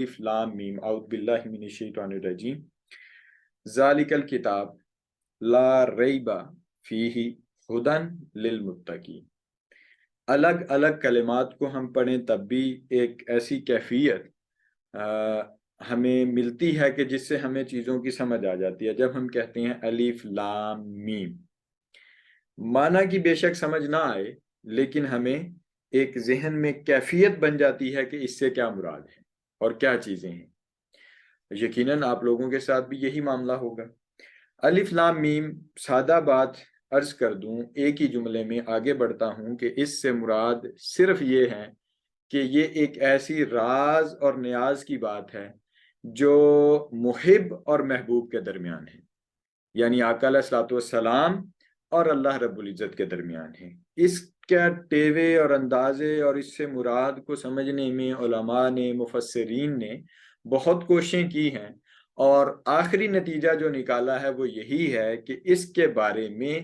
الف لام میم اعوذ باللہ من الشیطان الرجیم ذالک الکتاب لا ریب فیہ ہدی للمتقین۔ الگ الگ کلمات کو ہم پڑھیں تب بھی ایک ایسی کیفیت ہمیں ملتی ہے کہ جس سے ہمیں چیزوں کی سمجھ آ جاتی ہے۔ جب ہم کہتے ہیں الف لام میم، معنی کی بے شک سمجھ نہ آئے، لیکن ہمیں ایک ذہن میں کیفیت بن جاتی ہے کہ اس سے کیا مراد ہے اور کیا چیزیں ہیں۔ یقیناً آپ لوگوں کے ساتھ بھی یہی معاملہ ہوگا۔ الف لام میم سادہ بات عرض کر دوں، ایک ہی جملے میں آگے بڑھتا ہوں کہ اس سے مراد صرف یہ ہے کہ یہ ایک ایسی راز اور نیاز کی بات ہے جو محب اور محبوب کے درمیان ہے، یعنی آقا علیہ الصلوۃ والسلام اور اللہ رب العزت کے درمیان ہے۔ اس کے ٹیوے اور اندازے اور اس سے مراد کو سمجھنے میں علماء نے، مفسرین نے بہت کوششیں کی ہیں، اور آخری نتیجہ جو نکالا ہے وہ یہی ہے کہ اس کے بارے میں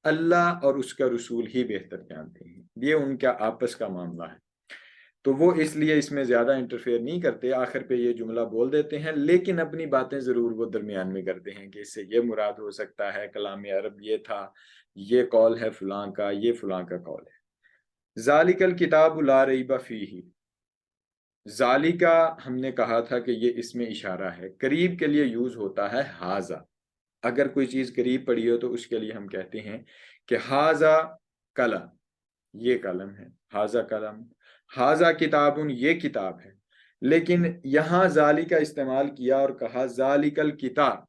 اللہ اور اس کا رسول ہی بہتر جانتے ہیں۔ یہ ان کا آپس کا معاملہ ہے، تو وہ اس لیے اس میں زیادہ انٹرفیئر نہیں کرتے، آخر پہ یہ جملہ بول دیتے ہیں، لیکن اپنی باتیں ضرور وہ درمیان میں کرتے ہیں کہ اس سے یہ مراد ہو سکتا ہے، کلام عرب یہ تھا، یہ قول ہے فلاں کا، یہ فلاں کا قول ہے۔ ذالک الکتاب لا ریب فیہ، ذالکا ہم نے کہا تھا کہ یہ اس میں اشارہ ہے، قریب کے لیے یوز ہوتا ہے ہاذا۔ اگر کوئی چیز قریب پڑی ہو تو اس کے لیے ہم کہتے ہیں کہ ہاذا قلم، یہ قلم ہے، ہاذا قلم، ہاذا کتاب، یہ کتاب ہے۔ لیکن یہاں ذالکا استعمال کیا اور کہا ذالک الکتاب،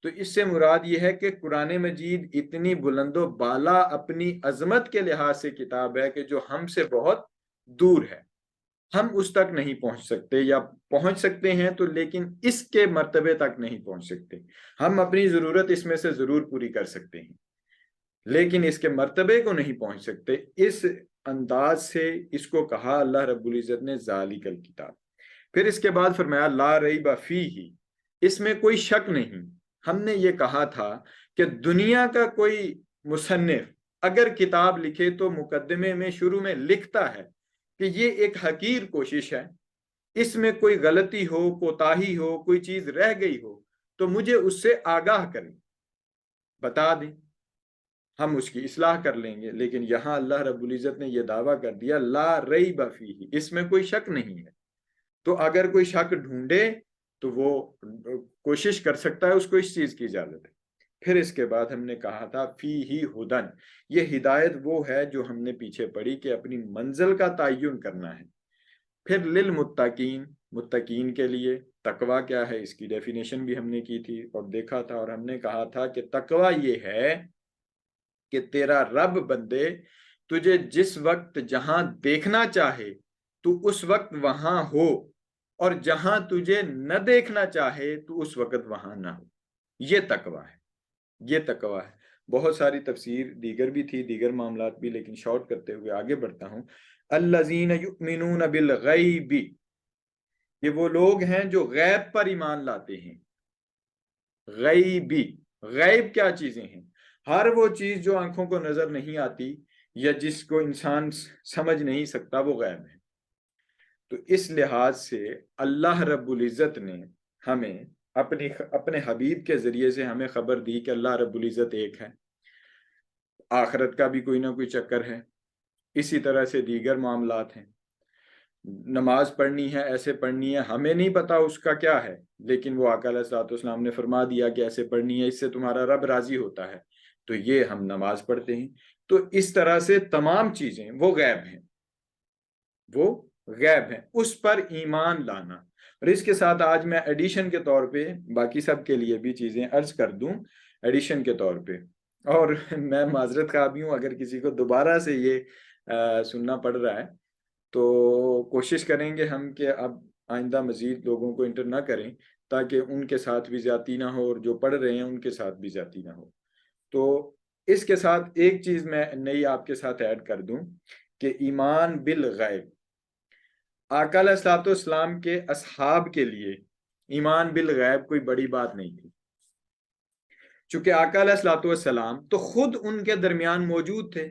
تو اس سے مراد یہ ہے کہ قرآن مجید اتنی بلند و بالا اپنی عظمت کے لحاظ سے کتاب ہے کہ جو ہم سے بہت دور ہے، ہم اس تک نہیں پہنچ سکتے، یا پہنچ سکتے ہیں تو لیکن اس کے مرتبے تک نہیں پہنچ سکتے۔ ہم اپنی ضرورت اس میں سے ضرور پوری کر سکتے ہیں، لیکن اس کے مرتبے کو نہیں پہنچ سکتے۔ اس انداز سے اس کو کہا اللہ رب العزت نے ذالک الکتاب۔ پھر اس کے بعد فرمایا لا ریب فیہ، اس میں کوئی شک نہیں۔ ہم نے یہ کہا تھا کہ دنیا کا کوئی مصنف اگر کتاب لکھے تو مقدمے میں شروع میں لکھتا ہے کہ یہ ایک حقیر کوشش ہے، اس میں کوئی غلطی ہو، کوتاہی ہو، کوئی چیز رہ گئی ہو تو مجھے اس سے آگاہ کریں، بتا دیں، ہم اس کی اصلاح کر لیں گے۔ لیکن یہاں اللہ رب العزت نے یہ دعویٰ کر دیا لا ریب فیہ، اس میں کوئی شک نہیں ہے۔ تو اگر کوئی شک ڈھونڈے تو وہ کوشش کر سکتا ہے، اس کو اس چیز کی اجازت ہے۔ پھر اس کے بعد ہم نے کہا تھا فیہ ہدی، یہ ہدایت وہ ہے جو ہم نے پیچھے پڑھی کہ اپنی منزل کا تعین کرنا ہے۔ پھر للمتقین، متقین کے لیے تقوی کیا ہے اس کی ڈیفینیشن بھی ہم نے کی تھی اور دیکھا تھا، اور ہم نے کہا تھا کہ تقوی یہ ہے کہ تیرا رب بندے تجھے جس وقت جہاں دیکھنا چاہے تو اس وقت وہاں ہو، اور جہاں تجھے نہ دیکھنا چاہے تو اس وقت وہاں نہ ہو۔ یہ تقوی ہے، یہ تقوی ہے۔ بہت ساری تفسیر دیگر بھی تھی، دیگر معاملات بھی، لیکن شارٹ کرتے ہوئے آگے بڑھتا ہوں۔ الذین یؤمنون بالغیب، یہ وہ لوگ ہیں جو غیب پر ایمان لاتے ہیں۔ غیبی، غیب کیا چیزیں ہیں؟ ہر وہ چیز جو آنکھوں کو نظر نہیں آتی یا جس کو انسان سمجھ نہیں سکتا، وہ غیب ہے۔ تو اس لحاظ سے اللہ رب العزت نے ہمیں اپنے حبیب کے ذریعے سے ہمیں خبر دی کہ اللہ رب العزت ایک ہے، آخرت کا بھی کوئی نہ کوئی چکر ہے، اسی طرح سے دیگر معاملات ہیں۔ نماز پڑھنی ہے، ایسے پڑھنی ہے، ہمیں نہیں پتا اس کا کیا ہے، لیکن وہ آقا علیہ الصلوۃ والسلام نے فرما دیا کہ ایسے پڑھنی ہے، اس سے تمہارا رب راضی ہوتا ہے، تو یہ ہم نماز پڑھتے ہیں۔ تو اس طرح سے تمام چیزیں وہ غیب ہیں، وہ غیب ہیں، اس پر ایمان لانا۔ اور اس کے ساتھ آج میں ایڈیشن کے طور پہ باقی سب کے لیے بھی چیزیں عرض کر دوں ایڈیشن کے طور پہ، اور میں معذرت خواہ بھی ہوں اگر کسی کو دوبارہ سے یہ سننا پڑ رہا ہے، تو کوشش کریں گے ہم کہ اب آئندہ مزید لوگوں کو انٹر نہ کریں تاکہ ان کے ساتھ بھی زیادتی نہ ہو اور جو پڑھ رہے ہیں ان کے ساتھ بھی زیادتی نہ ہو۔ تو اس کے ساتھ ایک چیز میں نئی آپ کے ساتھ ایڈ کر دوں کہ ایمان بالغیب، آقا علیہ الصلوۃ والسلام کے اصحاب کے لیے ایمان بالغیب کوئی بڑی بات نہیں تھی، چونکہ آقا علیہ الصلوۃ والسلام تو خود ان کے درمیان موجود تھے،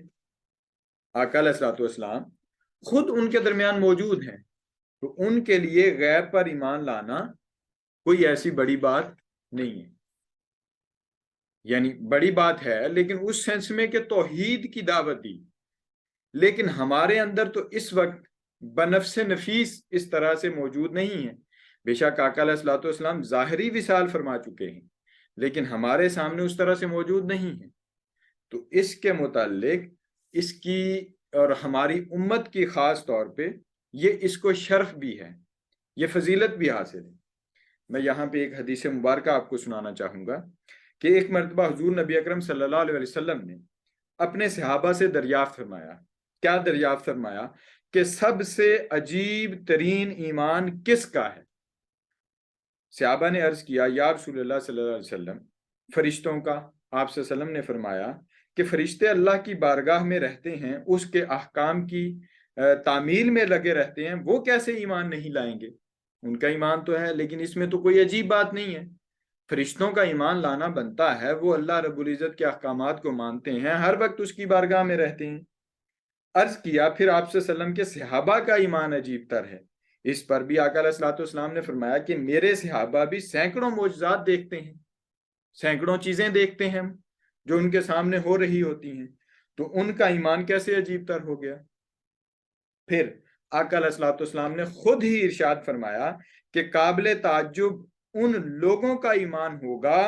آقا علیہ الصلوۃ والسلام خود ان کے درمیان موجود ہیں، تو ان کے لیے غیب پر ایمان لانا کوئی ایسی بڑی بات نہیں ہے، یعنی بڑی بات ہے لیکن اس سینس میں کہ توحید کی دعوت دی، لیکن ہمارے اندر تو اس وقت بنفس نفیس اس طرح سے موجود نہیں ہے۔ بے شک آقا علیہ الصلوۃ والسلام ظاہری وصال فرما چکے ہیں لیکن ہمارے سامنے اس طرح سے موجود نہیں ہے، تو اس کے متعلق اس کی اور ہماری امت کی خاص طور پہ یہ اس کو شرف بھی ہے، یہ فضیلت بھی حاصل ہے۔ میں یہاں پہ ایک حدیث مبارکہ آپ کو سنانا چاہوں گا کہ ایک مرتبہ حضور نبی اکرم صلی اللہ علیہ وسلم نے اپنے صحابہ سے دریافت فرمایا، کیا دریافت فرمایا کہ سب سے عجیب ترین ایمان کس کا ہے؟ صحابہ نے عرض کیا یا رسول اللہ صلی اللہ علیہ وسلم فرشتوں کا۔ آپ صلی اللہ علیہ وسلم نے فرمایا کہ فرشتے اللہ کی بارگاہ میں رہتے ہیں، اس کے احکام کی تعمیل میں لگے رہتے ہیں، وہ کیسے ایمان نہیں لائیں گے؟ ان کا ایمان تو ہے لیکن اس میں تو کوئی عجیب بات نہیں ہے، فرشتوں کا ایمان لانا بنتا ہے، وہ اللہ رب العزت کے احکامات کو مانتے ہیں، ہر وقت اس کی بارگاہ میں رہتے ہیں۔ عرض کیا پھر آپ صلی اللہ علیہ وسلم کے صحابہ کا ایمان عجیب تر ہے؟ اس پر بھی آقا علیہ الصلوۃ والسلام نے فرمایا کہ میرے صحابہ بھی سینکڑوں معجزات دیکھتے ہیں، سینکڑوں چیزیں دیکھتے ہیں جو ان کے سامنے ہو رہی ہوتی ہیں، تو ان کا ایمان کیسے عجیب تر ہو گیا؟ پھر آقا علیہ الصلوۃ والسلام نے خود ہی ارشاد فرمایا کہ قابل تعجب ان لوگوں کا ایمان ہوگا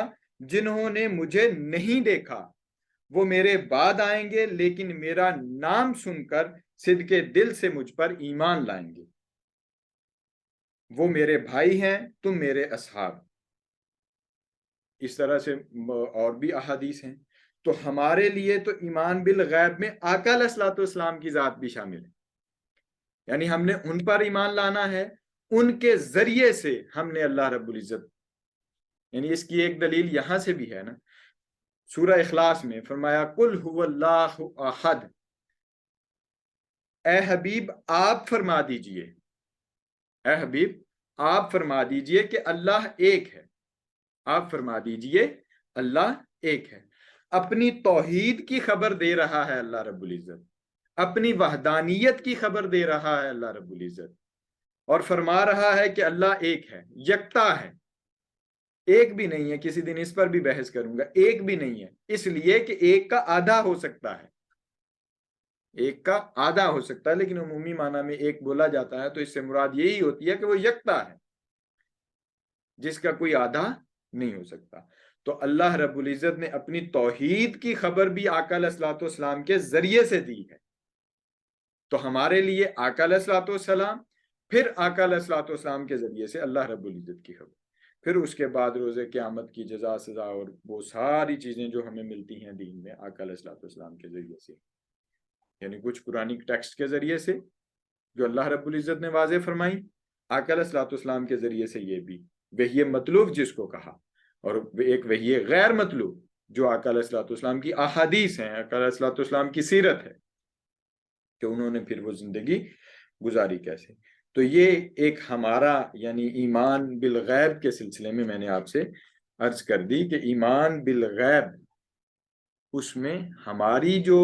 جنہوں نے مجھے نہیں دیکھا، وہ میرے بعد آئیں گے لیکن میرا نام سن کر صدقے دل سے مجھ پر ایمان لائیں گے، وہ میرے بھائی ہیں، تم میرے اصحاب۔ اس طرح سے اور بھی احادیث ہیں۔ تو ہمارے لیے تو ایمان بالغیب میں آقا علیہ الصلوۃ والسلام کی ذات بھی شامل ہے، یعنی ہم نے ان پر ایمان لانا ہے، ان کے ذریعے سے ہم نے اللہ رب العزت، یعنی اس کی ایک دلیل یہاں سے بھی ہے نا، سورہ اخلاص میں فرمایا قل هو اللہ احد، اے حبیب آپ فرما دیجئے، اے حبیب آپ فرما دیجئے کہ اللہ ایک ہے، آپ فرما دیجئے اللہ ایک ہے۔ اپنی توحید کی خبر دے رہا ہے اللہ رب العزت، اپنی وحدانیت کی خبر دے رہا ہے اللہ رب العزت، اور فرما رہا ہے کہ اللہ ایک ہے، یکتا ہے، ایک بھی نہیں ہے۔ کسی دن اس پر بھی بحث کروں گا، ایک بھی نہیں ہے، اس لیے کہ ایک کا آدھا ہو سکتا ہے، ایک کا آدھا ہو سکتا ہے، لیکن عمومی معنی میں ایک بولا جاتا ہے تو اس سے مراد یہی ہوتی ہے کہ وہ یکتا ہے، جس کا کوئی آدھا نہیں ہو سکتا۔ تو اللہ رب العزت نے اپنی توحید کی خبر بھی آقا علیہ الصلوۃ والسلام کے ذریعے سے دی ہے، تو ہمارے لیے آقا علیہ الصلوۃ والسلام، پھر آقا علیہ الصلوۃ والسلام کے ذریعے سے اللہ رب العزت کی خبر، پھر اس کے بعد روز قیامت کی جزا سزا اور وہ ساری چیزیں جو ہمیں ملتی ہیں دین میں آقا علیہ الصلوۃ والسلام کے ذریعے سے، یعنی کچھ قرآنی ٹیکسٹ کے ذریعے سے جو اللہ رب العزت نے واضح فرمائی، آقا علیہ الصلوۃ والسلام کے ذریعے سے یہ بھی وحی مطلوب جس کو کہا، اور ایک وحی غیر مطلوب جو آقا علیہ الصلوۃ والسلام کی احادیث ہیں، آقا علیہ الصلوۃ والسلام کی سیرت ہے کہ انہوں نے پھر وہ زندگی گزاری کیسے۔ تو یہ ایک ہمارا یعنی ایمان بالغیب کے سلسلے میں میں نے آپ سے عرض کر دی کہ ایمان بالغیب اس میں ہماری جو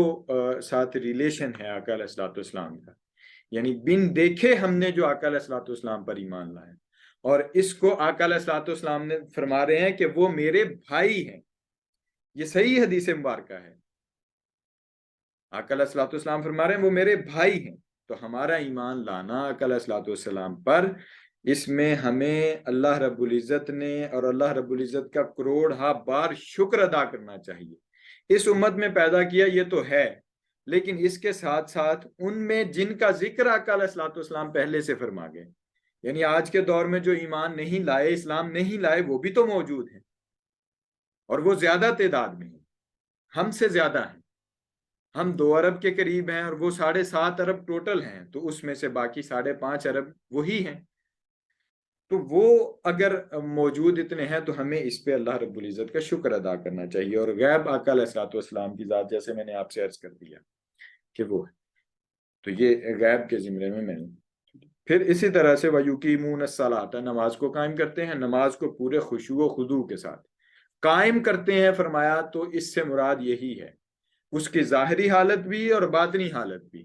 ساتھ ریلیشن ہے آقا علیہ الصلوۃ والسلام کا، یعنی بن دیکھے ہم نے جو آقا علیہ الصلوۃ والسلام پر ایمان لایا، اور اس کو آقا علیہ الصلوۃ والسلام نے فرما رہے ہیں کہ وہ میرے بھائی ہیں، یہ صحیح حدیث مبارکہ ہے، آقا علیہ الصلوۃ والسلام فرما رہے ہیں وہ میرے بھائی ہیں۔ تو ہمارا ایمان لانا آقا علیہ الصلوۃ والسلام پر، اس میں ہمیں اللہ رب العزت نے اور اللہ رب العزت کا کروڑ بار شکر ادا کرنا چاہیے۔ اس امت میں پیدا کیا یہ تو ہے، لیکن اس کے ساتھ ساتھ ان میں جن کا ذکر آقا علیہ الصلوۃ والسلام پہلے سے فرما گئے، یعنی آج کے دور میں جو ایمان نہیں لائے، اسلام نہیں لائے، وہ بھی تو موجود ہیں، اور وہ زیادہ تعداد میں ہیں، ہم سے زیادہ ہیں، ہم 2 ارب کے قریب ہیں اور وہ 7.5 ارب ٹوٹل ہیں، تو اس میں سے باقی 5.5 ارب وہی ہیں، تو وہ اگر موجود اتنے ہیں تو ہمیں اس پہ اللہ رب العزت کا شکر ادا کرنا چاہیے۔ اور غیب آقا علیہ الصلوۃ والسلام کی ذات جیسے میں نے آپ سے عرض کر دیا کہ وہ ہے، تو یہ غیب کے زمرے میں نے پھر اسی طرح سے وَيُقِيمُونَ الصَّلَاةَ، نماز کو قائم کرتے ہیں، نماز کو پورے خشوع و خضوع کے ساتھ قائم کرتے ہیں، فرمایا تو اس سے مراد یہی ہے اس کی ظاہری حالت بھی اور باطنی حالت بھی۔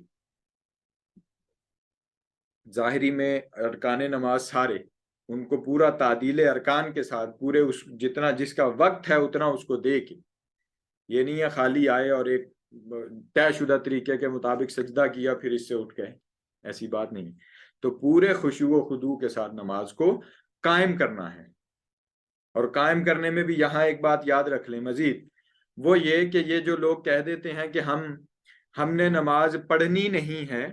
ظاہری میں ارکان نماز سارے، ان کو پورا تعدیل ارکان کے ساتھ پورے اس جتنا جس کا وقت ہے اتنا اس کو دے کے، یہ نہیں ہے خالی آئے اور ایک طے شدہ طریقے کے مطابق سجدہ کیا پھر اس سے اٹھ گئے، ایسی بات نہیں۔ تو پورے خشوع و خضوع کے ساتھ نماز کو قائم کرنا ہے۔ اور قائم کرنے میں بھی یہاں ایک بات یاد رکھ لیں مزید، وہ یہ کہ یہ جو لوگ کہہ دیتے ہیں کہ ہم نے نماز پڑھنی نہیں ہے،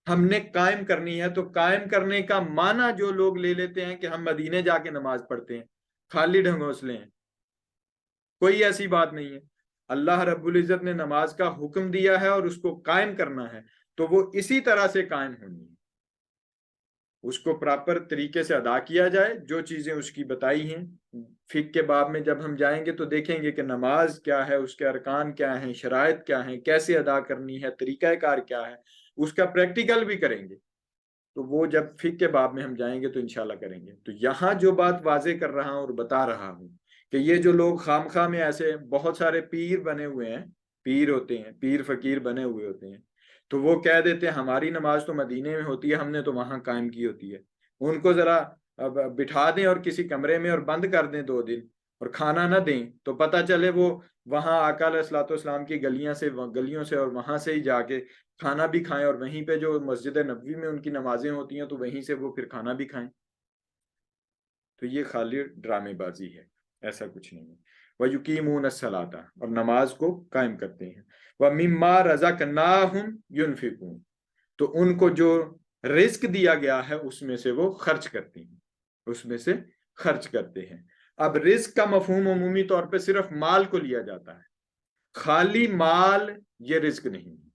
ہم نے قائم کرنی ہے، تو قائم کرنے کا معنی جو لوگ لے لیتے ہیں کہ ہم مدینے جا کے نماز پڑھتے ہیں، خالی ڈھنگوسلے ہیں، کوئی ایسی بات نہیں ہے۔ اللہ رب العزت نے نماز کا حکم دیا ہے اور اس کو قائم کرنا ہے، تو وہ اسی طرح سے قائم ہونی ہے، اس کو پراپر طریقے سے ادا کیا جائے، جو چیزیں اس کی بتائی ہیں۔ فقہ کے باب میں جب ہم جائیں گے تو دیکھیں گے کہ نماز کیا ہے، اس کے ارکان کیا ہیں، شرائط کیا ہیں، کیسے ادا کرنی ہے، طریقہ کار کیا ہے، اس کا پریکٹیکل بھی کریں گے۔ تو وہ جب فقہ کے باب میں ہم جائیں گے تو انشاءاللہ کریں گے۔ تو یہاں جو بات واضح کر رہا ہوں اور بتا رہا ہوں کہ یہ جو لوگ خام خواہ میں ایسے بہت سارے پیر بنے ہوئے ہیں، پیر ہوتے ہیں، پیر فقیر بنے ہوئے ہوتے ہیں، تو وہ کہہ دیتے ہیں ہماری نماز تو مدینے میں ہوتی ہے، ہم نے تو وہاں قائم کی ہوتی ہے۔ ان کو ذرا بٹھا دیں اور کسی کمرے میں اور بند کر دیں 2 دن اور کھانا نہ دیں، تو پتہ چلے وہ وہاں آقا علیہ الصلوۃ والسلام کی گلیوں سے اور وہاں سے ہی جا کے کھانا بھی کھائیں، اور وہیں پہ جو مسجد نبوی میں ان کی نمازیں ہوتی ہیں تو وہیں سے وہ پھر کھانا بھی کھائیں۔ تو یہ خالی ڈرامے بازی ہے، ایسا کچھ نہیں ہے۔ وَيُقِيمُونَ الصَّلَاةَ، اور نماز کو قائم کرتے ہیں۔ وَمِمَّا رَزَقْنَاهُمْ يُنْفِقُونَ، تو ان کو جو رزق دیا گیا ہے اس میں سے وہ خرچ کرتے ہیں، اس میں سے خرچ کرتے ہیں۔ اب رزق کا مفہوم عمومی طور پہ صرف مال کو لیا جاتا ہے، خالی مال یہ رزق نہیں ہے،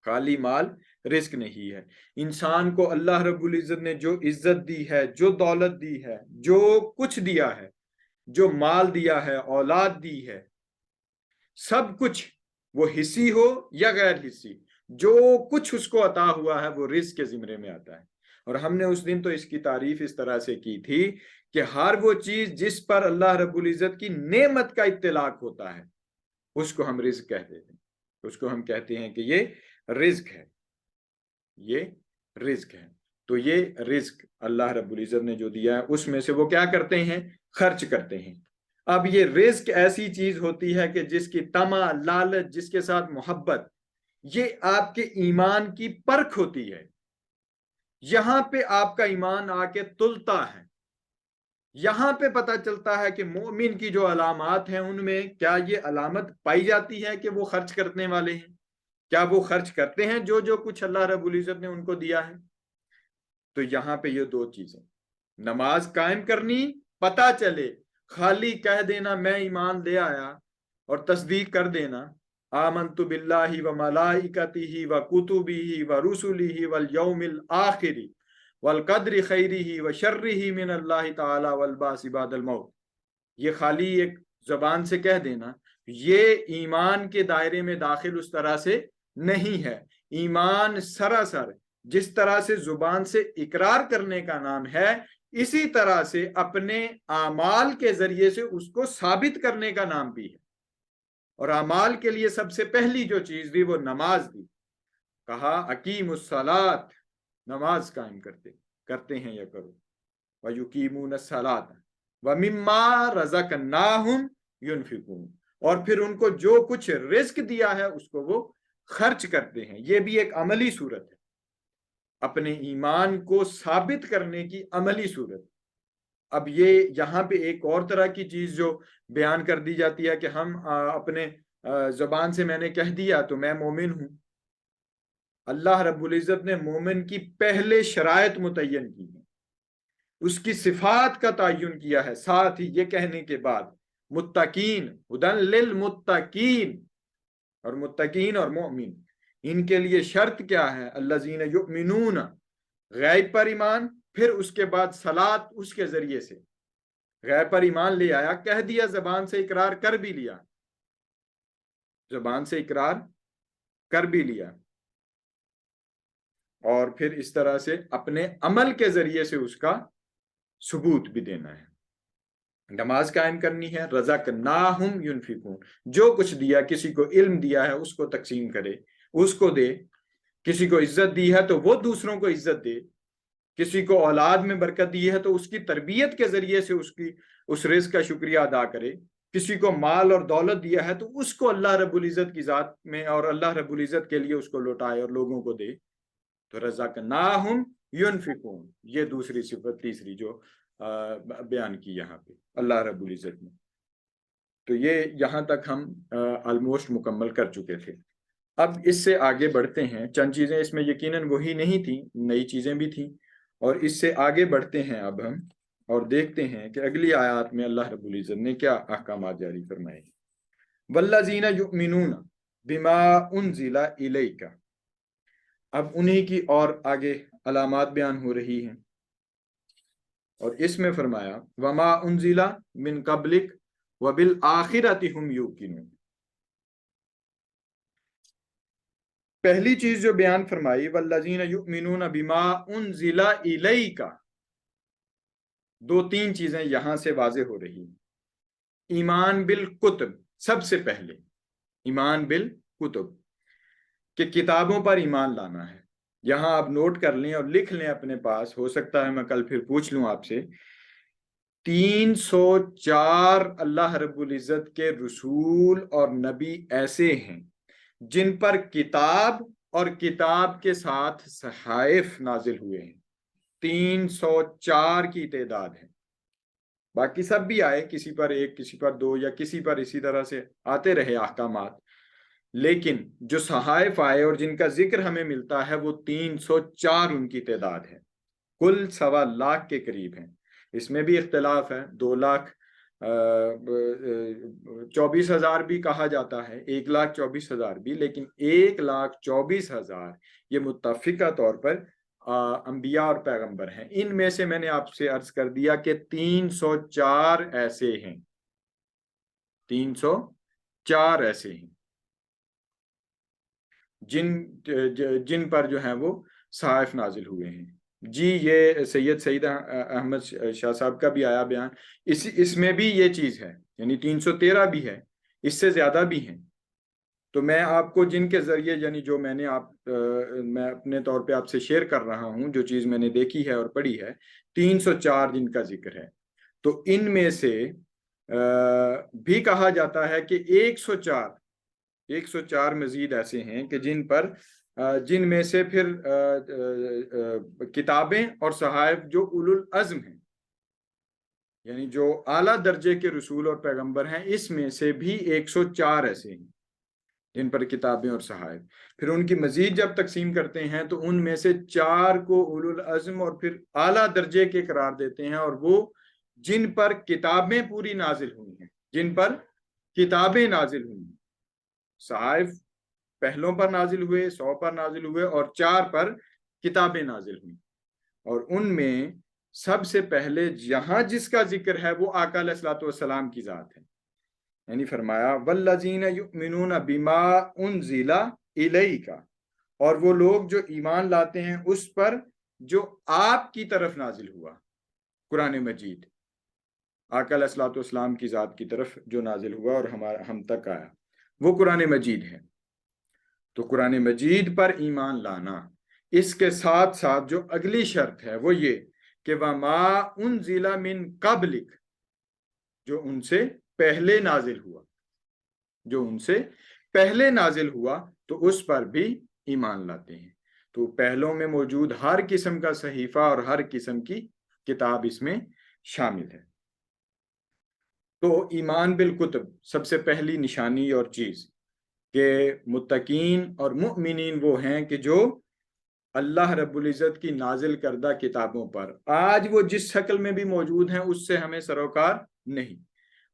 خالی مال رزق نہیں ہے۔ انسان کو اللہ رب العزت نے جو عزت دی ہے، جو دولت دی ہے، جو کچھ دیا ہے، جو مال دیا ہے، اولاد دی ہے، سب کچھ وہ حصی ہو یا غیر حصی، جو کچھ اس کو عطا ہوا ہے وہ رزق کے زمرے میں آتا ہے۔ اور ہم نے اس دن تو اس کی تعریف اس طرح سے کی تھی کہ ہر وہ چیز جس پر اللہ رب العزت کی نعمت کا اطلاق ہوتا ہے اس کو ہم رزق کہتے ہیں، اس کو ہم کہتے ہیں کہ یہ رزق ہے، یہ رزق ہے۔ تو یہ رزق اللہ رب العزت نے جو دیا ہے اس میں سے وہ کیا کرتے ہیں؟ خرچ کرتے ہیں۔ اب یہ رزق ایسی چیز ہوتی ہے کہ جس کی طمع، لالچ، جس کے ساتھ محبت، یہ آپ کے ایمان کی پرکھ ہوتی ہے۔ یہاں پہ آپ کا ایمان آ کے تلتا ہے، یہاں پہ پتہ چلتا ہے کہ مومن کی جو علامات ہیں ان میں کیا یہ علامت پائی جاتی ہے کہ وہ خرچ کرنے والے ہیں، کیا وہ خرچ کرتے ہیں جو کچھ اللہ رب العزت نے ان کو دیا ہے۔ تو یہاں پہ یہ 2 چیزیں، نماز قائم کرنی، پتہ چلے، خالی کہہ دینا میں ایمان لے آیا اور تصدیق کر دینا آمنت باللہ و ملائکتہ و کتبہ و رسلہ والیوم الآخر والقدر خیرہ و شرہ من اللہ تعالی والبعث بعد الموت، یہ خالی ایک زبان سے کہہ دینا یہ ایمان کے دائرے میں داخل اس طرح سے نہیں ہے۔ ایمان سراسر جس طرح سے زبان سے اقرار کرنے کا نام ہے، اسی طرح سے اپنے اعمال کے ذریعے سے اس کو ثابت کرنے کا نام بھی ہے۔ اور اعمال کے لیے سب سے پہلی جو چیز دی وہ نماز دی، کہا اقیم الصلاۃ، نماز قائم کرتے ہیں یا کرو۔ وَيُقِيمُونَ الصَّلَاةَ وَمِمَّا رَزَقْنَاهُمْ يُنْفِقُونَ، اور پھر ان کو جو کچھ رزق دیا ہے اس کو وہ خرچ کرتے ہیں۔ یہ بھی ایک عملی صورت ہے، اپنے ایمان کو ثابت کرنے کی عملی صورت۔ اب یہ یہاں پہ ایک اور طرح کی چیز جو بیان کر دی جاتی ہے کہ ہم اپنے زبان سے میں نے کہہ دیا تو میں مومن ہوں۔ اللہ رب العزت نے مومن کی پہلے شرائط متعین کی ہیں، اس کی صفات کا تعین کیا ہے، ساتھ ہی یہ کہنے کے بعد متقین، ہدن للمتقین، اور متقین اور مومن ان کے لیے شرط کیا ہے؟ الذین یؤمنون، غیب پر ایمان، پھر اس کے بعد صلاۃ، اس کے ذریعے سے غیب پر ایمان لے آیا، کہہ دیا، زبان سے اقرار کر بھی لیا، زبان سے اقرار کر بھی لیا، اور پھر اس طرح سے اپنے عمل کے ذریعے سے اس کا ثبوت بھی دینا ہے۔ نماز قائم کرنی ہے، رزقناہم ینفقون، جو کچھ دیا، کسی کو علم دیا ہے اس کو تقسیم کرے، اس کو دے، کسی کو عزت دی ہے تو وہ دوسروں کو عزت دے، کسی کو اولاد میں برکت دی ہے تو اس کی تربیت کے ذریعے سے اس رزق کا شکریہ ادا کرے، کسی کو مال اور دولت دیا ہے تو اس کو اللہ رب العزت کی ذات میں اور اللہ رب العزت کے لیے اس کو لوٹائے اور لوگوں کو دے۔ تو رزقناہم ینفقون، یہ دوسری صفت تیسری جو بیان کی یہاں پہ اللہ رب العزت نے۔ تو یہ یہاں تک ہم آلموسٹ مکمل کر چکے تھے۔ اب اس سے آگے بڑھتے ہیں، چند چیزیں اس میں یقیناً وہی نہیں تھیں، نئی چیزیں بھی تھیں، اور اس سے آگے بڑھتے ہیں اب ہم اور دیکھتے ہیں کہ اگلی آیات میں اللہ رب العزت نے کیا احکامات جاری فرمائے۔ والذین یؤمنون بما انزل الیک، اب انہی کی اور آگے علامات بیان ہو رہی ہیں، اور اس میں فرمایا وما انزل من قبلک وبالآخرۃ ھم یوقنون۔ پہلی چیز جو بیان فرمائی والذین یؤمنون بما انزل الیک، دو تین چیزیں یہاں سے واضح ہو رہی ہیں۔ ایمان بالکتب، سب سے پہلے ایمان بالکتب کہ کتابوں پر ایمان لانا ہے۔ یہاں آپ نوٹ کر لیں اور لکھ لیں اپنے پاس، ہو سکتا ہے میں کل پھر پوچھ لوں آپ سے، 304 اللہ رب العزت کے رسول اور نبی ایسے ہیں جن پر کتاب اور کتاب کے ساتھ صحائف نازل ہوئے ہیں، 304 کی تعداد ہے۔ باقی سب بھی آئے، کسی پر ایک، کسی پر دو، یا کسی پر اسی طرح سے آتے رہے احکامات، لیکن جو صحائف آئے اور جن کا ذکر ہمیں ملتا ہے وہ 304 ان کی تعداد ہے، کل 1.25 لاکھ کے قریب ہیں۔ اس میں بھی اختلاف ہے، 2,24,000 بھی کہا جاتا ہے، 1,24,000 بھی، لیکن 1,24,000 یہ متفقہ طور پر انبیاء اور پیغمبر ہیں۔ ان میں سے میں نے آپ سے عرض کر دیا کہ 304 ایسے ہیں، 304 ایسے ہیں جن پر جو ہیں وہ صحائف نازل ہوئے ہیں۔ جی یہ سید احمد شاہ صاحب کا بھی آیا بیان، اس میں بھی یہ چیز ہے، یعنی 313 بھی ہے، اس سے زیادہ بھی ہیں۔ تو میں آپ کو جن کے ذریعے، یعنی جو میں اپنے طور پہ آپ سے شیئر کر رہا ہوں، جو چیز میں نے دیکھی ہے اور پڑھی ہے، 304 جن کا ذکر ہے۔ تو ان میں سے بھی کہا جاتا ہے کہ 104 مزید ایسے ہیں کہ جن میں سے پھر کتابیں اور صحائف جو اولو العزم ہیں، یعنی جو اعلیٰ درجے کے رسول اور پیغمبر ہیں، اس میں سے بھی 104 ایسے ہیں جن پر کتابیں اور صحائف۔ پھر ان کی مزید جب تقسیم کرتے ہیں تو ان میں سے 4 کو اولو العزم اور پھر اعلیٰ درجے کے قرار دیتے ہیں، اور وہ جن پر کتابیں پوری نازل ہوئی ہیں، جن پر کتابیں نازل ہوئی ہیں۔ صحائف پہلوں پر نازل ہوئے، 100 پر نازل ہوئے، اور 4 پر کتابیں نازل ہوئی، اور ان میں سب سے پہلے یہاں جس کا ذکر ہے وہ آقا علیہ الصلوۃ والسلام کی ذات ہے، یعنی فرمایا والذین یؤمنون بما انزل الیک، اور وہ لوگ جو ایمان لاتے ہیں اس پر جو آپ کی طرف نازل ہوا، قرآن مجید، آقا علیہ الصلوۃ والسلام کی ذات کی طرف جو نازل ہوا اور ہم تک آیا، وہ قرآن مجید ہے۔ تو قرآن مجید پر ایمان لانا، اس کے ساتھ ساتھ جو اگلی شرط ہے وہ یہ کہ وما انزل من قبلک، جو ان سے پہلے نازل ہوا، تو اس پر بھی ایمان لاتے ہیں۔ تو پہلوں میں موجود ہر قسم کا صحیفہ اور ہر قسم کی کتاب اس میں شامل ہے۔ تو ایمان بالکتب سب سے پہلی نشانی اور چیز کہ متقین اور مؤمنین وہ ہیں کہ جو اللہ رب العزت کی نازل کردہ کتابوں پر، آج وہ جس شکل میں بھی موجود ہیں اس سے ہمیں سروکار نہیں،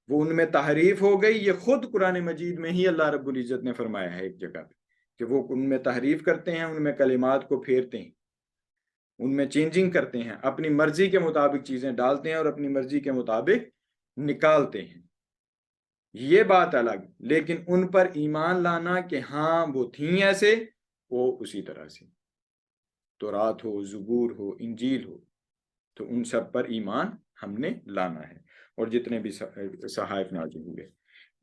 وہ ان میں تحریف ہو گئی۔ یہ خود قرآن مجید میں ہی اللہ رب العزت نے فرمایا ہے ایک جگہ پہ کہ وہ ان میں تحریف کرتے ہیں، ان میں کلمات کو پھیرتے ہیں، ان میں چینجنگ کرتے ہیں، اپنی مرضی کے مطابق چیزیں ڈالتے ہیں اور اپنی مرضی کے مطابق نکالتے ہیں۔ یہ بات الگ، لیکن ان پر ایمان لانا کہ ہاں وہ تھیں ایسے، وہ اسی طرح سے، تورات ہو، زبور ہو، انجیل ہو، تو ان سب پر ایمان ہم نے لانا ہے، اور جتنے بھی صحائف نازل ہوئے۔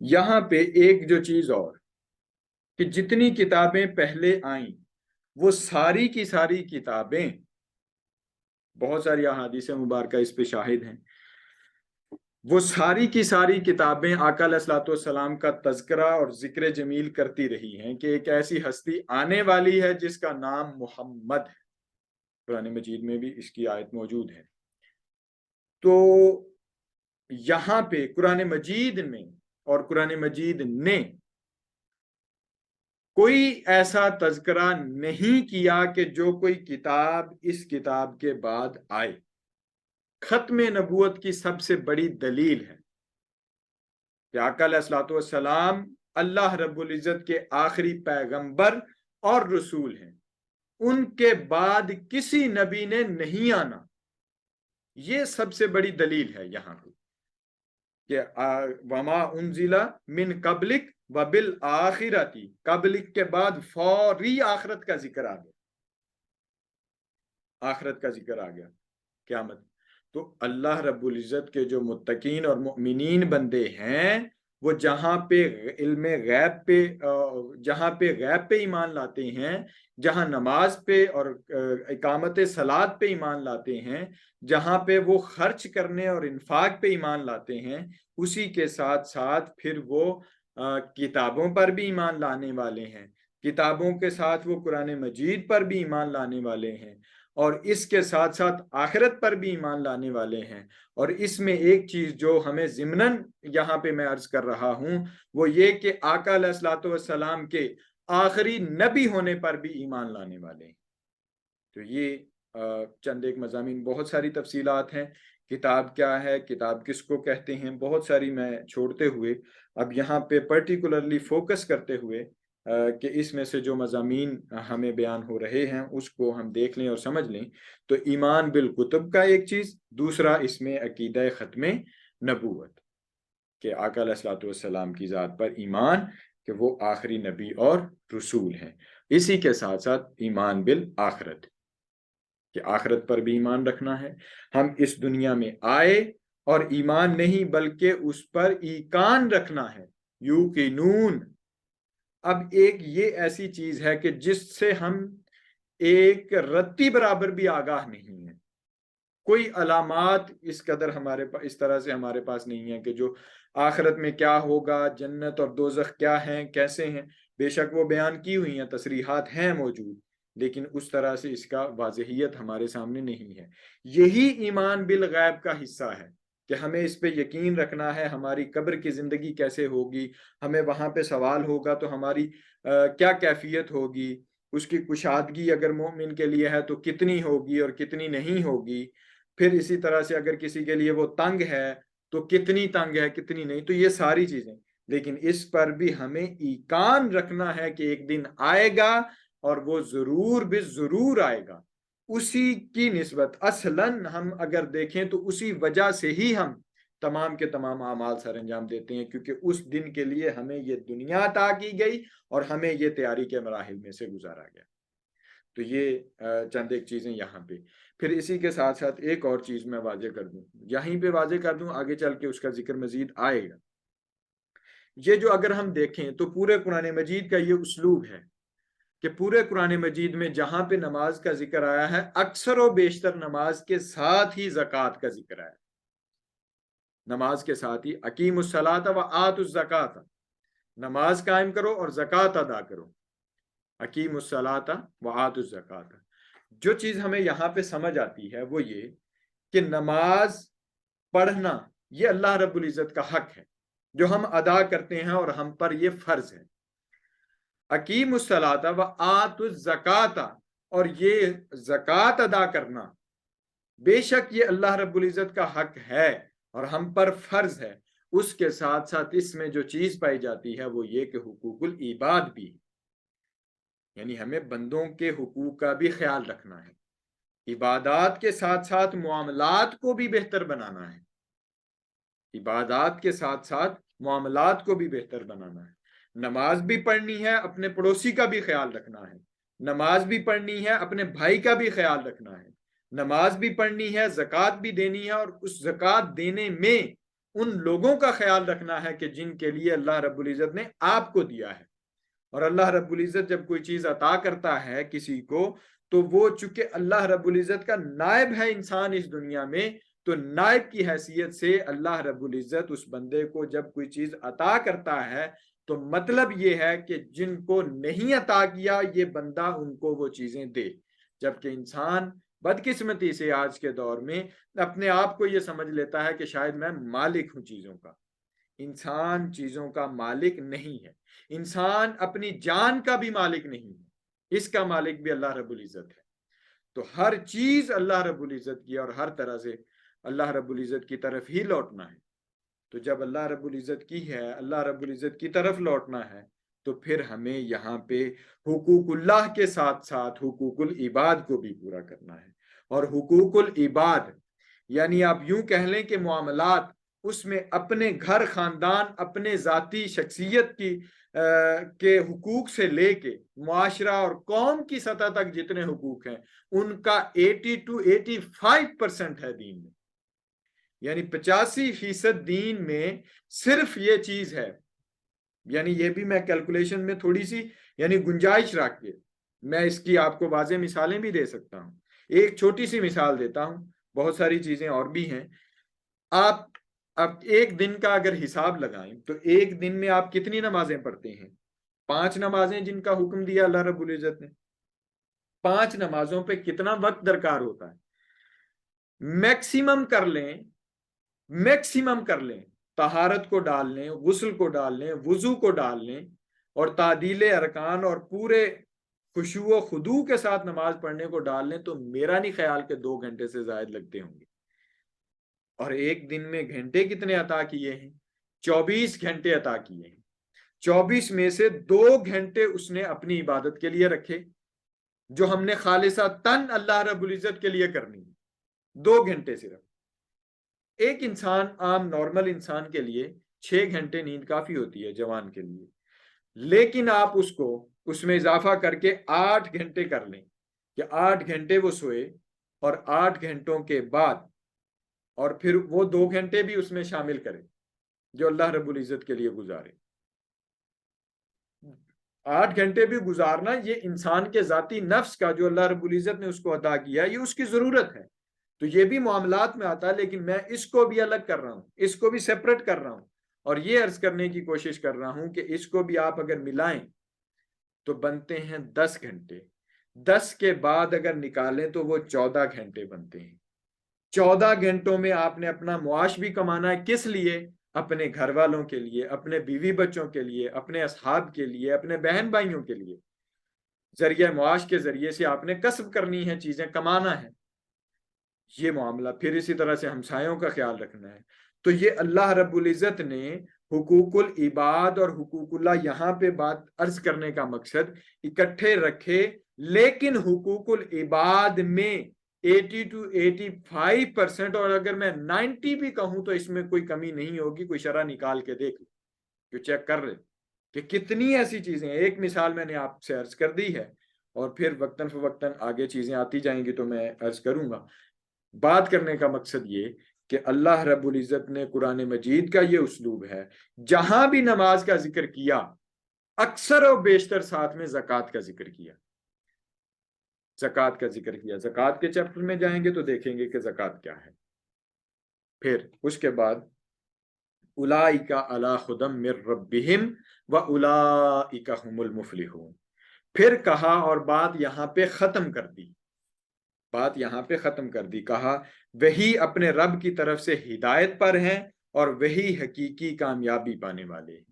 یہاں پہ ایک جو چیز اور کہ جتنی کتابیں پہلے آئیں وہ ساری کی ساری کتابیں، بہت ساری احادیث مبارکہ اس پہ شاہد ہیں، وہ ساری کی ساری کتابیں آقا علیہ الصلوۃ والسلام کا تذکرہ اور ذکر جمیل کرتی رہی ہیں کہ ایک ایسی ہستی آنے والی ہے جس کا نام محمد ہے۔ قرآن مجید میں بھی اس کی آیت موجود ہے۔ تو یہاں پہ قرآن مجید میں اور قرآن مجید نے کوئی ایسا تذکرہ نہیں کیا کہ جو کوئی کتاب اس کتاب کے بعد آئے۔ ختم نبوت کی سب سے بڑی دلیل ہے کہ آقا علیہ الصلوۃ والسلام اللہ رب العزت کے آخری پیغمبر اور رسول ہیں، ان کے بعد کسی نبی نے نہیں آنا۔ یہ سب سے بڑی دلیل ہے یہاں پہ کہ وما انزل من قبلک وبالآخرتی، قبلک کے بعد فوری آخرت کا ذکر آ گیا، آخرت کا ذکر آ گیا، قیامت۔ تو اللہ رب العزت کے جو متقین اور مؤمنین بندے ہیں، وہ جہاں پہ علم غیب پہ جہاں پہ غیب پہ ایمان لاتے ہیں، جہاں نماز پہ اور اقامت صلاۃ پہ ایمان لاتے ہیں، جہاں پہ وہ خرچ کرنے اور انفاق پہ ایمان لاتے ہیں، اسی کے ساتھ ساتھ پھر وہ کتابوں پر بھی ایمان لانے والے ہیں، کتابوں کے ساتھ وہ قرآن مجید پر بھی ایمان لانے والے ہیں، اور اس کے ساتھ ساتھ آخرت پر بھی ایمان لانے والے ہیں۔ اور اس میں ایک چیز جو ہمیں ضمناً یہاں پہ میں عرض کر رہا ہوں، وہ یہ کہ آقا علیہ الصلوۃ والسلام کے آخری نبی ہونے پر بھی ایمان لانے والے ہیں۔ تو یہ چند ایک مضامین، بہت ساری تفصیلات ہیں، کتاب کیا ہے، کتاب کس کو کہتے ہیں، بہت ساری میں چھوڑتے ہوئے اب یہاں پہ پرٹیکولرلی فوکس کرتے ہوئے کہ اس میں سے جو مضامین ہمیں بیان ہو رہے ہیں اس کو ہم دیکھ لیں اور سمجھ لیں۔ تو ایمان بالکتب کا ایک چیز، دوسرا اس میں عقیدہ ختم نبوت کہ آقا علیہ الصلوۃ والسلام کی ذات پر ایمان کہ وہ آخری نبی اور رسول ہیں، اسی کے ساتھ ساتھ ایمان بالآخرت کہ آخرت پر بھی ایمان رکھنا ہے۔ ہم اس دنیا میں آئے اور ایمان نہیں بلکہ اس پر ایقان رکھنا ہے، یوقنون۔ اب ایک یہ ایسی چیز ہے کہ جس سے ہم ایک رتی برابر بھی آگاہ نہیں ہے، کوئی علامات اس قدر ہمارے پاس اس طرح سے ہمارے پاس نہیں ہے کہ جو آخرت میں کیا ہوگا، جنت اور دوزخ کیا ہیں، کیسے ہیں، بے شک وہ بیان کی ہوئی ہیں، تصریحات ہیں موجود، لیکن اس طرح سے اس کا واضحیت ہمارے سامنے نہیں ہے۔ یہی ایمان بالغیب کا حصہ ہے کہ ہمیں اس پہ یقین رکھنا ہے، ہماری قبر کی زندگی کیسے ہوگی، ہمیں وہاں پہ سوال ہوگا تو ہماری کیا کیفیت ہوگی، اس کی کشادگی اگر مومن کے لیے ہے تو کتنی ہوگی اور کتنی نہیں ہوگی، پھر اسی طرح سے اگر کسی کے لیے وہ تنگ ہے تو کتنی تنگ ہے، کتنی نہیں، تو یہ ساری چیزیں، لیکن اس پر بھی ہمیں ایقان رکھنا ہے کہ ایک دن آئے گا اور وہ ضرور بھی ضرور آئے گا۔ اسی کی نسبت اصلاً ہم اگر دیکھیں تو اسی وجہ سے ہی ہم تمام کے تمام اعمال سر انجام دیتے ہیں، کیونکہ اس دن کے لیے ہمیں یہ دنیا عطا کی گئی اور ہمیں یہ تیاری کے مراحل میں سے گزارا گیا۔ تو یہ چند ایک چیزیں یہاں پہ، پھر اسی کے ساتھ ساتھ ایک اور چیز میں واضح کر دوں، یہیں پہ واضح کر دوں، آگے چل کے اس کا ذکر مزید آئے گا۔ یہ جو اگر ہم دیکھیں تو پورے قرآن مجید کا یہ اسلوب ہے کہ پورے قرآن مجید میں جہاں پہ نماز کا ذکر آیا ہے، اکثر و بیشتر نماز کے ساتھ ہی زکوٰۃ کا ذکر آیا ہے، نماز کے ساتھ ہی اقیموا الصلاۃ وآتوا الزکاۃ، نماز قائم کرو اور زکوٰۃ ادا کرو، اقیموا الصلاۃ وآتوا الزکاۃ۔ جو چیز ہمیں یہاں پہ سمجھ آتی ہے وہ یہ کہ نماز پڑھنا یہ اللہ رب العزت کا حق ہے جو ہم ادا کرتے ہیں اور ہم پر یہ فرض ہے۔ اقیموا الصلاۃ وآتوا الزکاۃ، اور یہ زکوٰۃ ادا کرنا بے شک یہ اللہ رب العزت کا حق ہے اور ہم پر فرض ہے۔ اس کے ساتھ ساتھ اس میں جو چیز پائی جاتی ہے وہ یہ کہ حقوق العباد بھی، یعنی ہمیں بندوں کے حقوق کا بھی خیال رکھنا ہے، عبادات کے ساتھ ساتھ معاملات کو بھی بہتر بنانا ہے، عبادات کے ساتھ ساتھ معاملات کو بھی بہتر بنانا ہے۔ نماز بھی پڑھنی ہے، اپنے پڑوسی کا بھی خیال رکھنا ہے، نماز بھی پڑھنی ہے، اپنے بھائی کا بھی خیال رکھنا ہے، نماز بھی پڑھنی ہے، زکوٰۃ بھی دینی ہے، اور اس زکوٰۃ دینے میں ان لوگوں کا خیال رکھنا ہے کہ جن کے لیے اللہ رب العزت نے آپ کو دیا ہے۔ اور اللہ رب العزت جب کوئی چیز عطا کرتا ہے کسی کو تو وہ چونکہ اللہ رب العزت کا نائب ہے انسان اس دنیا میں، تو نائب کی حیثیت سے اللہ رب العزت اس بندے کو جب کوئی چیز عطا کرتا ہے تو مطلب یہ ہے کہ جن کو نہیں عطا کیا یہ بندہ ان کو وہ چیزیں دے، جبکہ انسان بدقسمتی سے آج کے دور میں اپنے آپ کو یہ سمجھ لیتا ہے کہ شاید میں مالک ہوں چیزوں کا۔ انسان چیزوں کا مالک نہیں ہے، انسان اپنی جان کا بھی مالک نہیں ہے، اس کا مالک بھی اللہ رب العزت ہے۔ تو ہر چیز اللہ رب العزت کی اور ہر طرح سے اللہ رب العزت کی طرف ہی لوٹنا ہے۔ تو جب اللہ رب العزت کی ہے، اللہ رب العزت کی طرف لوٹنا ہے، تو پھر ہمیں یہاں پہ حقوق اللہ کے ساتھ ساتھ حقوق العباد کو بھی پورا کرنا ہے۔ اور حقوق العباد یعنی آپ یوں کہہ لیں کہ معاملات، اس میں اپنے گھر خاندان اپنے ذاتی شخصیت کے حقوق سے لے کے معاشرہ اور قوم کی سطح تک جتنے حقوق ہیں ان کا 80 to 85% ہے دین میں، یعنی 85% دین میں صرف یہ چیز ہے۔ یعنی یہ بھی میں کیلکولیشن میں تھوڑی سی یعنی گنجائش رکھ کے میں اس کی آپ کو واضح مثالیں بھی دے سکتا ہوں۔ ایک چھوٹی سی مثال دیتا ہوں، بہت ساری چیزیں اور بھی ہیں۔ آپ اب ایک دن کا اگر حساب لگائیں تو ایک دن میں آپ کتنی نمازیں پڑھتے ہیں؟ 5 نمازیں جن کا حکم دیا اللہ رب العزت نے۔ 5 نمازوں پہ کتنا وقت درکار ہوتا ہے؟ میکسیمم کر لیں، طہارت کو ڈال لیں، غسل کو ڈال لیں، وضو کو ڈال لیں اور تعدیل ارکان اور پورے خشوع و خضوع کے ساتھ نماز پڑھنے کو ڈال لیں تو میرا نہیں خیال کہ 2 گھنٹے سے زائد لگتے ہوں گے۔ اور ایک دن میں گھنٹے کتنے عطا کیے ہیں؟ 24 گھنٹے عطا کیے ہیں۔ 24 میں سے 2 گھنٹے اس نے اپنی عبادت کے لیے رکھے جو ہم نے خالصہ تن اللہ رب العزت کے لیے کرنی ہے، 2 گھنٹے صرف۔ ایک انسان عام نارمل انسان کے لیے 6 گھنٹے نیند کافی ہوتی ہے جوان کے لیے، لیکن آپ اس کو اس میں اضافہ کر کے 8 گھنٹے کر لیں کہ 8 گھنٹے وہ سوئے اور 8 گھنٹوں کے بعد اور پھر وہ 2 گھنٹے بھی اس میں شامل کرے جو اللہ رب العزت کے لیے گزارے۔ 8 گھنٹے بھی گزارنا یہ انسان کے ذاتی نفس کا جو اللہ رب العزت نے اس کو عطا کیا یہ اس کی ضرورت ہے، تو یہ بھی معاملات میں آتا ہے، لیکن میں اس کو بھی الگ کر رہا ہوں، اس کو بھی سیپریٹ کر رہا ہوں اور یہ عرض کرنے کی کوشش کر رہا ہوں کہ اس کو بھی آپ اگر ملائیں تو بنتے ہیں 10 گھنٹے۔ 10 کے بعد اگر نکالیں تو وہ 14 گھنٹے بنتے ہیں۔ 14 گھنٹوں میں آپ نے اپنا معاش بھی کمانا ہے، کس لیے؟ اپنے گھر والوں کے لیے، اپنے بیوی بچوں کے لیے، اپنے اصحاب کے لیے، اپنے بہن بھائیوں کے لیے۔ ذریعہ معاش کے ذریعے سے آپ نے کسب کرنی ہے، چیزیں کمانا ہے، یہ معاملہ۔ پھر اسی طرح سے ہمسایوں کا خیال رکھنا ہے۔ تو یہ اللہ رب العزت نے حقوق العباد اور حقوق اللہ یہاں پہ بات عرض کرنے کا مقصد اکٹھے رکھے، لیکن حقوق العباد میں 80 to 85% اور اگر میں 90 بھی کہوں تو اس میں کوئی کمی نہیں ہوگی، کوئی شرح نکال کے دیکھ لے، جو چیک کر لے کہ کتنی ایسی چیزیں ہیں۔ ایک مثال میں نے آپ سے عرض کر دی ہے اور پھر وقتاً فوقتاً آگے چیزیں آتی جائیں گی تو میں عرض کروں گا۔ بات کرنے کا مقصد یہ کہ اللہ رب العزت نے قرآن مجید کا یہ اسلوب ہے، جہاں بھی نماز کا ذکر کیا اکثر و بیشتر ساتھ میں زکوٰۃ کا ذکر کیا، زکوٰۃ کا ذکر کیا۔ زکوٰۃ کے چیپٹر میں جائیں گے تو دیکھیں گے کہ زکوٰۃ کیا ہے۔ پھر اس کے بعد اولئک علی ھدی من ربہم واولئک ھم المفلحون، پھر کہا اور بات یہاں پہ ختم کر دی، بات یہاں پہ ختم کر دی، کہا وہی اپنے رب کی طرف سے ہدایت پر ہیں اور وہی حقیقی کامیابی پانے والے ہیں۔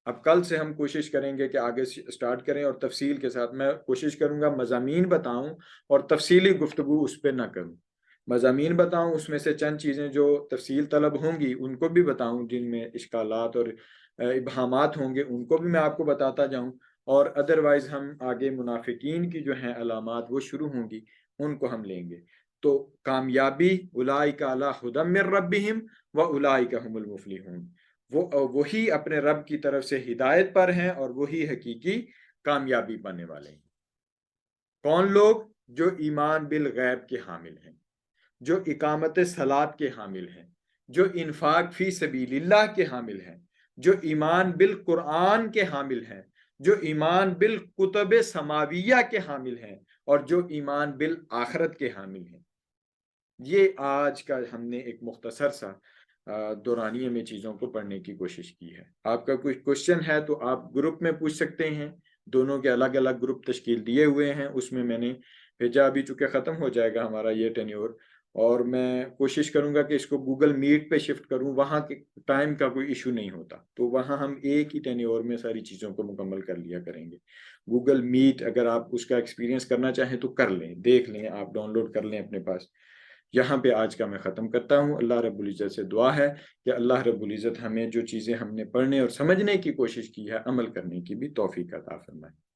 اب کل سے ہم کوشش کریں گے کہ آگے سٹارٹ کریں اور تفصیل کے ساتھ میں کوشش کروں گا مضامین بتاؤں اور تفصیلی گفتگو اس پہ نہ کروں، مضامین بتاؤں، اس میں سے چند چیزیں جو تفصیل طلب ہوں گی ان کو بھی بتاؤں، جن میں اشکالات اور ابہامات ہوں گے ان کو بھی میں آپ کو بتاتا جاؤں، اور ادروائز ہم آگے منافقین کی جو ہیں علامات وہ شروع ہوں گی ان کو ہم لیں گے۔ تو کامیابی اولئک علی ھدی من ربہم واولئک ھم المفلحون، وہی اپنے رب کی طرف سے ہدایت پر ہیں اور وہی حقیقی کامیابی پانے والے ہیں۔ کون لوگ؟ جو ایمان بالغیب کے حامل ہیں، جو اقامت صلاۃ کے حامل ہیں، جو انفاق فی سبیل اللہ کے حامل ہیں، جو ایمان بالقرآن کے حامل ہیں، جو ایمان بالکتب سماویہ کے حامل ہیں اور جو ایمان بالآخرت کے حامل ہیں۔ یہ آج کا ہم نے ایک مختصر سا دورانیے میں چیزوں کو پڑھنے کی کوشش کی ہے۔ آپ کا کوئی کوشچن ہے تو آپ گروپ میں پوچھ سکتے ہیں، دونوں کے الگ الگ گروپ تشکیل دیے ہوئے ہیں، اس میں نے بھیجا، ابھی چونکہ ختم ہو جائے گا ہمارا یہ ٹینیور، اور میں کوشش کروں گا کہ اس کو گوگل میٹ پہ شفٹ کروں، وہاں کے ٹائم کا کوئی ایشو نہیں ہوتا، تو وہاں ہم ایک ہی ٹینیور میں ساری چیزوں کو مکمل کر لیا کریں گے۔ گوگل میٹ اگر آپ اس کا ایکسپیرینس کرنا چاہیں تو کر لیں، دیکھ لیں، آپ ڈاؤن لوڈ کر لیں اپنے پاس۔ یہاں پہ آج کا میں ختم کرتا ہوں۔ اللہ رب العزت سے دعا ہے کہ اللہ رب العزت ہمیں جو چیزیں ہم نے پڑھنے اور سمجھنے کی کوشش کی ہے، عمل کرنے کی بھی توفیق عطا فرمائے۔